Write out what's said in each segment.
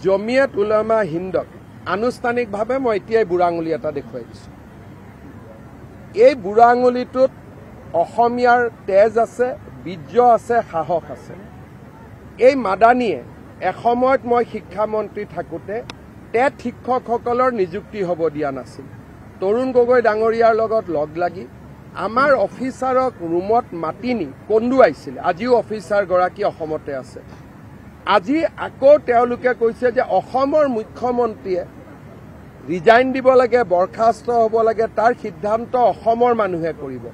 জমিয়ত উলামা হিন্দক আনুষ্ঠানিকভাৱে মই এতিয়াই বুঢ়া আঙুলি এটা দেখুৱাই দিছোঁ। এই বুঢ়া আঙুলিটোত অসমীয়াৰ তেজ আছে, বীৰ্য আছে, সাহস আছে। এই মাদানীয়ে এসময়ত মই শিক্ষামন্ত্ৰী থাকোঁতে টেট শিক্ষকসকলৰ নিযুক্তি হ'ব দিয়া নাছিল। তৰুণ গগৈ ডাঙৰীয়াৰ লগত লগ লাগি আমাৰ অফিচাৰক ৰুমত মাতি নি কন্দুৱাইছিল। আজিও অফিচাৰগৰাকী অসমতে আছে। আজি আকৌ তেওঁলোকে কৈছে যে অসমৰ মুখ্যমন্ত্ৰীয়ে ৰিজাইন দিব লাগে, বৰখাস্ত হ'ব লাগে, তাৰ সিদ্ধান্ত অসমৰ মানুহে কৰিব,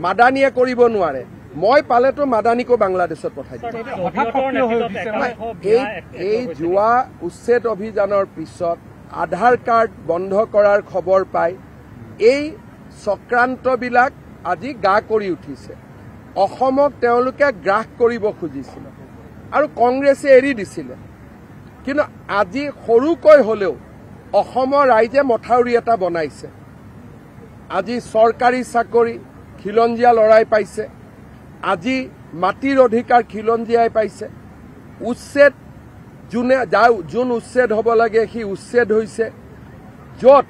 মাদানীয়ে কৰিব নোৱাৰে। মই পালেতো মাদানীকো বাংলাদেশত পঠাই দিম। এই যোৱা উচ্ছেদ অভিযানৰ পিছত আধাৰ কাৰ্ড বন্ধ কৰাৰ খবৰ পাই এই চক্ৰান্তবিলাক আজি গা কৰি উঠিছে। অসমক তেওঁলোকে গ্ৰাস কৰিব খুজিছিল আৰু কংগ্ৰেছে এৰি দিছিলে। কিন্তু আজি সৰুকৈ হলেও অসমৰ ৰাইজে মথাউৰি এটা বনাইছে। আজি চৰকাৰী চাকৰি খিলঞ্জীয়া লৰাই পাইছে। আজি মাটিৰ অধিকাৰ খিলঞ্জীয়াই পাইছে। উচ্ছেদ যোন উচ্ছেদ হ'ব লাগে সি উচ্ছেদ হৈছে। য'ত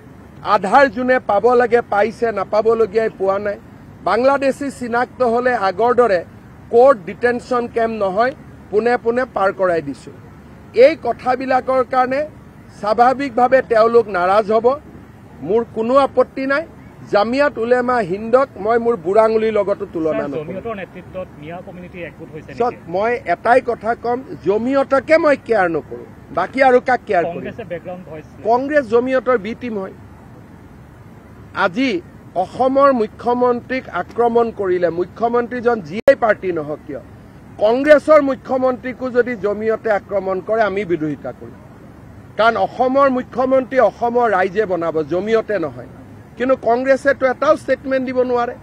আধাৰ যোনে পাব লাগে পাইছে, নাপাবলগীয়াই পোৱা নাই। বাংলাদেশী চিনাক্ত হলে আগৰ দৰে কোৰ্ট ডিটেনশ্যন কেম্প নহয়, পোনে পোনে পাৰ কৰাই দিছোঁ। এই কথাবিলাকৰ কাৰণে স্বাভাৱিকভাৱে তেওঁলোক নাৰাজ হ'ব। মোৰ কোনো আপত্তি নাই। জামিয়াত উলেমা হিন্দক মই মোৰ বুঢ়া আঙুলিৰ লগতো তুলনা নকৰোঁ। মই এটাই কথা কম, জমিয়তকে মই কেয়াৰ নকৰোঁ, বাকী আৰু কাক কেয়াৰ কৰিম? কংগ্ৰেছ জমিয়তৰ বি টিম হয়। আজি অসমৰ মুখ্যমন্ত্ৰীক আক্ৰমণ কৰিলে, মুখ্যমন্ত্ৰীজন যিয়েই পাৰ্টি নহওক কিয়, কংগ্ৰেছৰ মুখ্যমন্ত্ৰীকো যদি জমিয়তে আক্ৰমণ কৰে আমি বিৰোধিতা কৰিম। কাৰণ অসমৰ মুখ্যমন্ত্ৰী অসমৰ ৰাইজে বনাব, জমিয়তে নহয়। কিন্তু কংগ্ৰেছেতো এটাও ষ্টেটমেণ্ট দিব নোৱাৰে।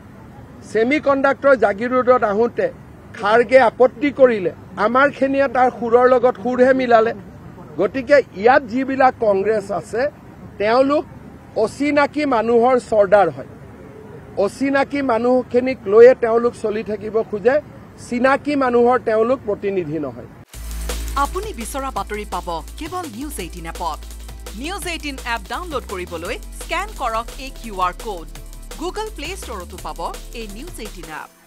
ছেমি কণ্ডাক্টৰ জাগিৰোডত আহোঁতে খাৰ্গে আপত্তি কৰিলে, আমাৰখিনিয়ে তাৰ সুৰৰ লগত সুৰহে মিলালে। গতিকে ইয়াত যিবিলাক কংগ্ৰেছ আছে তেওঁলোক অচিনাকি মানুহৰ চৰ্দাৰ হয়। অচিনাকি মানুহখিনিক লৈয়ে তেওঁলোক চলি থাকিব খোজে, চিনাকি মানুহৰ তেওঁলোক প্ৰতিনিধি নহয়। আপুনি বিচৰা বাতৰি পাব কেৱল নিউজ 18 এপত। নিউজ 18 এপ ডাউনলোড কৰিবলৈ স্কেন কৰক এই QR কোড। গুগল প্লে ষ্টৰতো পাব এই নিউজ 18 এপ।